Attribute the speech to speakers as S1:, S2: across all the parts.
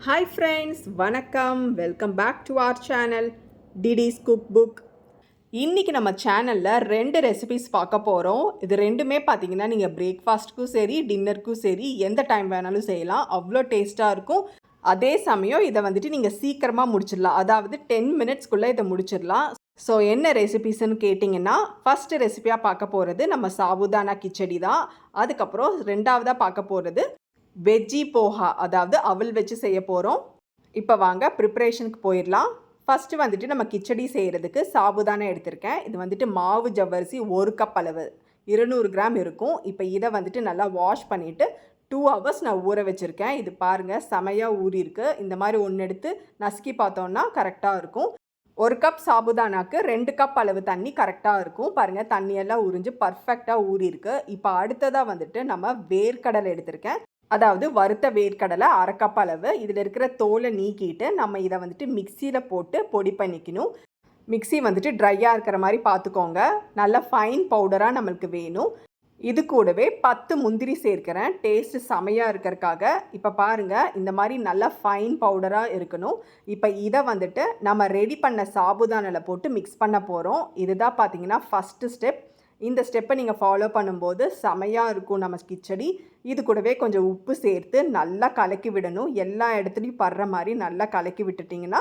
S1: Hi friends, வணக்கம். Welcome back to our channel TT's cook book. இன்றைக்கி நம்ம சேனலில் 2 ரெசிபிஸ் பார்க்க போகிறோம். இது ரெண்டுமே பார்த்தீங்கன்னா நீங்கள் பிரேக்ஃபாஸ்ட்டுக்கும் சரி டின்னருக்கும் சரி எந்த டைம் வேணாலும் செய்யலாம். அவ்வளோ டேஸ்ட்டாக இருக்கும். அதே சமயம் இதை வந்துட்டு நீங்கள் சீக்கிரமாக முடிச்சிடலாம். அதாவது 10 மினிட்ஸ்க்குள்ளே இதை முடிச்சிடலாம். ஸோ என்ன ரெசிபிஸ்ன்னு கேட்டிங்கன்னா, ஃபஸ்ட்டு ரெசிபியாக பார்க்க போகிறது நம்ம சாபுதானா கிச்சடி தான். அதுக்கப்புறம் ரெண்டாவதாக பார்க்க போகிறது வெஜ்ஜி போஹா, அதாவது அவல் வச்சு செய்ய போகிறோம். இப்போ வாங்க ப்ரிப்ரேஷனுக்கு போயிடலாம். ஃபஸ்ட்டு வந்துட்டு நம்ம கிச்சடி செய்கிறதுக்கு சாபுதானே எடுத்திருக்கேன். இது வந்துட்டு மாவு ஜவ்வரிசி 1 கப் அளவு 200 கிராம் இருக்கும். இப்போ இதை வந்துட்டு நல்லா வாஷ் பண்ணிவிட்டு 2 ஹவர்ஸ் நான் ஊற வச்சுருக்கேன். இது பாருங்கள் செமையாக ஊறியிருக்கு. இந்த மாதிரி ஒன்று எடுத்து நசுக்கி பார்த்தோன்னா கரெக்டாக இருக்கும். 1 கப் சாபுதானாக்கு 2 கப் அளவு தண்ணி கரெக்டாக இருக்கும். பாருங்கள் தண்ணியெல்லாம் உறிஞ்சு பர்ஃபெக்டாக ஊறியிருக்கு. இப்போ அடுத்ததாக வந்துட்டு நம்ம வேர்க்கடலை எடுத்திருக்கேன். அதாவது வறுத்த வேர்க்கடலை 1/2 கப் அளவு. இதில் இருக்கிற தோலை நீக்கிட்டு நம்ம இதை வந்துட்டு மிக்சியில் போட்டு பொடி பண்ணிக்கணும். மிக்சி வந்துட்டு ட்ரையாக இருக்கிற மாதிரி பார்த்துக்கோங்க. நல்லா ஃபைன் பவுடராக நம்மளுக்கு வேணும். இது கூடவே 10 முந்திரி சேர்க்கிறேன், டேஸ்ட்டு செமையாக இருக்கிறதுக்காக. இப்போ பாருங்கள் இந்த மாதிரி நல்லா ஃபைன் பவுடராக இருக்கணும். இப்போ இதை வந்துட்டு நம்ம ரெடி பண்ண சாபுதானில் போட்டு மிக்ஸ் பண்ண போகிறோம். இதுதான் பார்த்தீங்கன்னா ஃபஸ்ட்டு ஸ்டெப். இந்த ஸ்டெப்பை நீங்கள் ஃபாலோ பண்ணும்போது செமையாக இருக்கும் நம்ம கிச்சடி. இது கூடவே கொஞ்சம் உப்பு சேர்த்து நல்லா கலக்கி விடணும். எல்லா இடத்துலையும் படுற மாதிரி நல்லா கலக்கி விட்டுட்டிங்கன்னா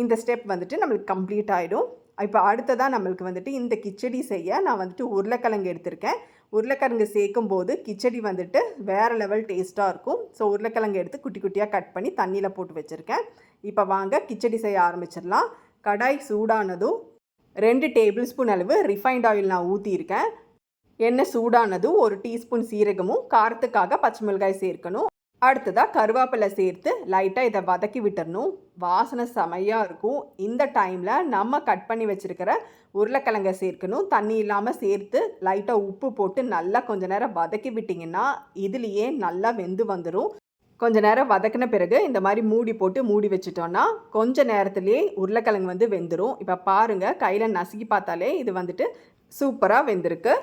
S1: இந்த ஸ்டெப் வந்துட்டு நம்மளுக்கு கம்ப்ளீட் ஆகிடும். இப்போ அடுத்ததாக நம்மளுக்கு வந்துட்டு இந்த கிச்சடி செய்ய நான் வந்துட்டு உருளைக்கிழங்கு எடுத்திருக்கேன். உருளைக்கிழங்கு சேர்க்கும்போது கிச்சடி வந்துட்டு வேறு லெவல் டேஸ்ட்டாக இருக்கும். ஸோ உருளைக்கிழங்கு எடுத்து குட்டி குட்டியாக கட் பண்ணி தண்ணியில் போட்டு வச்சுருக்கேன். இப்போ வாங்க கிச்சடி செய்ய ஆரம்பிச்சிடலாம். கடாய் சூடானதும் 2 டேபிள் ஸ்பூன் அளவு ரிஃபைண்ட் ஆயில் நான் ஊற்றியிருக்கேன். எண்ணெய் சூடானதும் 1 டீஸ்பூன் சீரகமும் காரத்துக்காக பச்சை மிளகாய் சேர்க்கணும். அடுத்ததாக கருவேப்பிலை சேர்த்து லைட்டாக இதை வதக்கி விட்டுறணும். வாசனை செமையாக இருக்கும். இந்த டைமில் நம்ம கட் பண்ணி வச்சுருக்கிற உருளைக்கிழங்கை சேர்க்கணும். தண்ணி இல்லாமல் சேர்த்து லைட்டாக உப்பு போட்டு நல்லா கொஞ்சம் நேரம் வதக்கி விட்டிங்கன்னா இதுலேயே நல்லா வெந்து வந்துடும். கொஞ்ச நேரம் வதக்கின பிறகு இந்த மாதிரி மூடி போட்டு மூடி வச்சுட்டோன்னா கொஞ்ச நேரத்துலேயே உருளைக்கிழங்கு வந்து வெந்துடும். இப்போ பாருங்கள் கையில் நசுக்கி பார்த்தாலே இது வந்துட்டு சூப்பராக வெந்திருக்கு.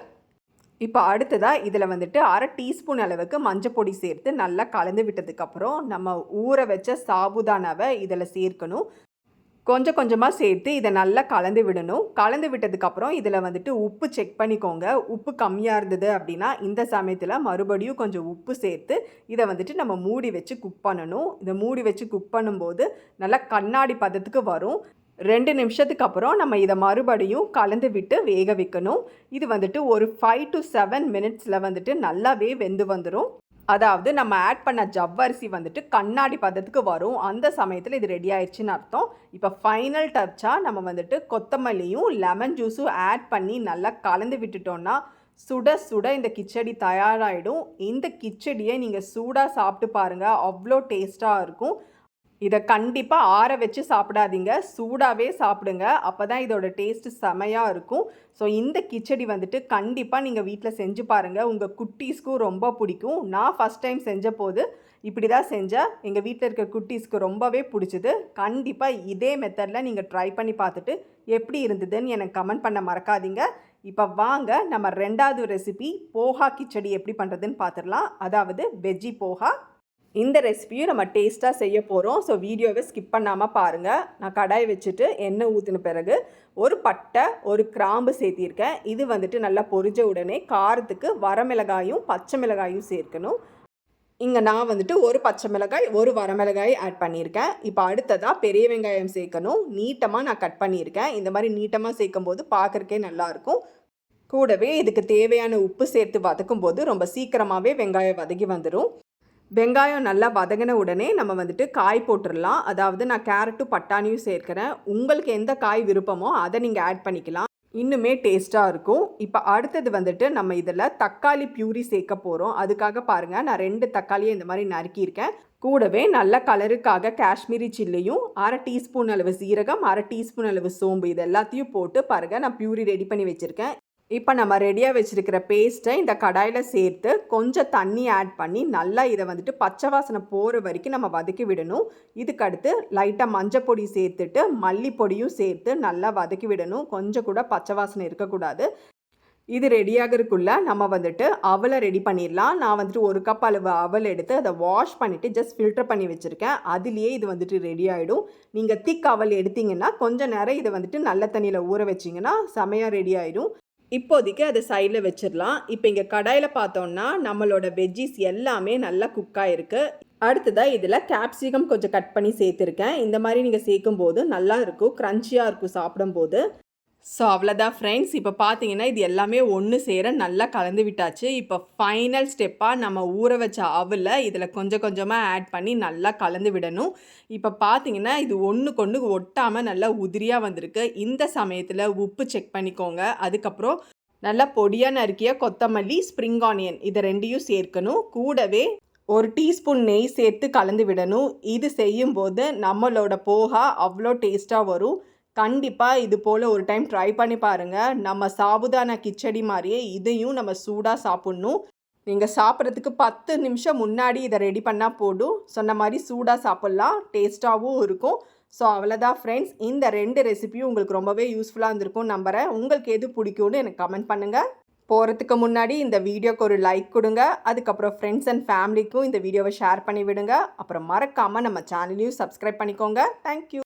S1: இப்போ அடுத்ததாக இதில் வந்துட்டு 1/2 டீஸ்பூன் அளவுக்கு மஞ்சள் பொடி சேர்த்து நல்லா கலந்து விட்டதுக்கப்புறம் நம்ம ஊற வச்ச சாபுதானாவை இதில் சேர்க்கணும். கொஞ்சம் கொஞ்சமாக சேர்த்து இதை நல்லா கலந்து விடணும். கலந்து விட்டதுக்கப்புறம் இதில் வந்துட்டு உப்பு செக் பண்ணிக்கோங்க. உப்பு கம்மியாக இருந்தது அப்படின்னா இந்த சமயத்தில் மறுபடியும் கொஞ்சம் உப்பு சேர்த்து இதை வந்துட்டு நம்ம மூடி வச்சு குக் பண்ணணும். இதை மூடி வச்சு குக் பண்ணும்போது நல்லா கண்ணாடி பதத்துக்கு வரும். 2 நிமிஷத்துக்கு அப்புறம் நம்ம இதை மறுபடியும் கலந்து விட்டு வேக வைக்கணும். இது வந்துட்டு ஒரு 5 to 7 மினிட்ஸில் வந்துட்டு நல்லாவே வெந்து வந்துடும். அதாவது நம்ம ஆட் பண்ண ஜவ்வரிசி வந்துட்டு கண்ணாடி பதத்துக்கு வரும். அந்த சமயத்தில் இது ரெடி ஆயிடுச்சுன்னு அர்த்தம். இப்போ ஃபைனல் டச்சாக நம்ம வந்துட்டு கொத்தமல்லியும் லெமன் ஜூஸும் ஆட் பண்ணி நல்லா கலந்து விட்டுட்டோன்னா சுட சுட இந்த கிச்சடி தயாராகிடும். இந்த கிச்சடியை நீங்கள் சூடாக சாப்பிட்டு பாருங்கள், அவ்வளோ டேஸ்ட்டாக இருக்கும். இதை கண்டிப்பாக ஆற வச்சு சாப்பிடாதீங்க, சூடாகவே சாப்பிடுங்க. அப்போ தான் இதோட டேஸ்ட்டு செமையாக இருக்கும். ஸோ இந்த கிச்சடி வந்துட்டு கண்டிப்பாக நீங்கள் வீட்டில் செஞ்சு பாருங்கள். உங்கள் குட்டீஸ்க்கும் ரொம்ப பிடிக்கும். நான் ஃபஸ்ட் டைம் செஞ்ச போது இப்படி தான் செஞ்சேன். எங்கள் வீட்டில் இருக்க குட்டீஸ்க்கு ரொம்பவே பிடிச்சிது. கண்டிப்பாக இதே மெத்தடில் நீங்கள் ட்ரை பண்ணி பார்த்துட்டு எப்படி இருந்ததுன்னு எனக்கு கமெண்ட் பண்ண மறக்காதீங்க. இப்போ வாங்க நம்ம 2வது ரெசிபி போஹா கிச்சடி எப்படி பண்ணுறதுன்னு பார்த்துடலாம். அதாவது வெஜ்ஜி போஹா. இந்த ரெசிபியும் நம்ம டேஸ்ட்டாக செய்ய போகிறோம். ஸோ வீடியோவை ஸ்கிப் பண்ணாமல் பாருங்கள். நான் கடாய் வச்சுட்டு எண்ணெய் ஊற்றின பிறகு ஒரு பட்டை 1 கிராம்பு சேர்த்திருக்கேன். இது வந்துட்டு நல்லா பொரிஞ்ச உடனே காரத்துக்கு வரமிளகாயும் பச்சை மிளகாயும் சேர்க்கணும். இங்கே நான் வந்துட்டு 1 பச்சை மிளகாய் 1 வரமிளகாய் ஆட் பண்ணியிருக்கேன். இப்போ அடுத்ததாக பெரிய வெங்காயம் சேர்க்கணும். நீட்டமாக நான் கட் பண்ணியிருக்கேன். இந்த மாதிரி நீட்டமாக சேர்க்கும் போது பார்க்குறக்கே நல்லாயிருக்கும். கூடவே இதுக்கு தேவையான உப்பு சேர்த்து வதக்கும் போது ரொம்ப சீக்கிரமாகவே வெங்காயம் வதங்கி வந்துடும். வெங்காயம் நல்லா வதங்கின உடனே நம்ம வந்துட்டு காய் போட்டுடலாம். அதாவது நான் கேரட்டும் பட்டாணியும் சேர்க்கிறேன். உங்களுக்கு எந்த காய் விருப்பமோ அதை நீங்கள் ஆட் பண்ணிக்கலாம், இன்னுமே டேஸ்ட்டாக இருக்கும். இப்போ அடுத்தது வந்துட்டு நம்ம இதில் தக்காளி பியூரி சேர்க்க போகிறோம். அதுக்காக பாருங்கள் நான் 2 தக்காளியை இந்த மாதிரி நறுக்கியிருக்கேன். கூடவே நல்ல கலருக்காக காஷ்மீரி சில்லியும் 1/2 டீஸ்பூன் அளவு சீரகம் 1/2 டீஸ்பூன் அளவு சோம்பு இது எல்லாத்தையும் போட்டு பாருங்கள் நான் பியூரி ரெடி பண்ணி வச்சுருக்கேன். இப்போ நம்ம ரெடியாக வச்சுருக்கிற பேஸ்ட்டை இந்த கடாயில் சேர்த்து கொஞ்சம் தண்ணி ஆட் பண்ணி நல்லா இதை வந்துட்டு பச்சை வாசனை போகிற வரைக்கும் நம்ம வதக்கி விடணும். இதுக்கு அடுத்து லைட்டாக மஞ்சள் பொடி சேர்த்துட்டு மல்லிப்பொடியும் சேர்த்து நல்லா வதக்கி விடணும். கொஞ்சம் கூட பச்சை வாசனை இருக்கக்கூடாது. இது ரெடியாகிறதுக்குள்ள நம்ம வந்துட்டு அவலை ரெடி பண்ணிடலாம். நான் வந்துட்டு 1 கப் அளவு அவல் எடுத்து அதை வாஷ் பண்ணிவிட்டு ஜஸ்ட் ஃபில்டர் பண்ணி வச்சுருக்கேன். அதுலேயே இது வந்துட்டு ரெடி ஆகிடும். நீங்கள் திக் அவல் எடுத்திங்கன்னா கொஞ்சம் நேரம் இதை வந்துட்டு நல்ல தண்ணியில் ஊற வச்சிங்கன்னா செமையாக ரெடி ஆகிடும். இப்போதைக்கு அதை சைடில் வச்சிடலாம். இப்போ இங்கே கடாயில் பார்த்தோன்னா நம்மளோட வெஜ்ஜிஸ் எல்லாமே நல்லா குக் ஆகிருக்கு. அடுத்ததாக இதில் கேப்சிகம் கொஞ்சம் கட் பண்ணி சேர்த்துருக்கேன். இந்த மாதிரி நீங்கள் சேர்க்கும்போது நல்லா இருக்கும், க்ரன்ச்சியாக இருக்கும் சாப்பிடும்போது. ஸோ அவ்வளோதான் ஃப்ரெண்ட்ஸ். இப்போ பார்த்தீங்கன்னா இது எல்லாமே ஒன்று சேர நல்லா கலந்து விட்டாச்சு. இப்போ ஃபைனல் ஸ்டெப்பாக நம்ம ஊற வச்ச அவலை இதில் கொஞ்சம் கொஞ்சமாக ஆட் பண்ணி நல்லா கலந்து விடணும். இப்போ பார்த்தீங்கன்னா இது ஒன்றுக்கொன்று ஒட்டாமல் நல்லா உதிரியாக வந்திருக்கு. இந்த சமயத்தில் உப்பு செக் பண்ணிக்கோங்க. அதுக்கப்புறம் நல்லா பொடியாக நறுக்கிய கொத்தமல்லி, ஸ்ப்ரிங் ஆனியன் இதை 2யும் சேர்க்கணும். கூடவே 1 டீஸ்பூன் நெய் சேர்த்து கலந்து விடணும். இது செய்யும்போது நம்மளோட போகா அவ்வளோ டேஸ்ட்டாக வரும். கண்டிப்பாக இது போல் ஒரு டைம் ட்ரை பண்ணி பாருங்கள். நம்ம சாபுதானா கிச்சடி மாதிரியே இதையும் நம்ம சூடாக சாப்பிட்ணும். நீங்கள் சாப்பிட்றதுக்கு 10 நிமிஷம் முன்னாடி இதை ரெடி பண்ணால் போதும். சொன்ன மாதிரி சூடாக சாப்பிட்லாம், டேஸ்ட்டாகவும் இருக்கும். ஸோ அவ்வளோதான் ஃப்ரெண்ட்ஸ். இந்த 2 ரெசிபியும் உங்களுக்கு ரொம்பவே யூஸ்ஃபுல்லாக இருந்திருக்கும் நம்புகிறேன். உங்களுக்கு எது பிடிக்கும்னு எனக்கு கமெண்ட் பண்ணுங்கள். போகிறதுக்கு முன்னாடி இந்த வீடியோக்கு ஒரு லைக் கொடுங்க. அதுக்கப்புறம் ஃப்ரெண்ட்ஸ் அண்ட் ஃபேமிலிக்கும் இந்த வீடியோவை ஷேர் பண்ணி விடுங்க. அப்புறம் மறக்காமல் நம்ம சேனலையும் சப்ஸ்கிரைப் பண்ணிக்கோங்க. தேங்க்யூ.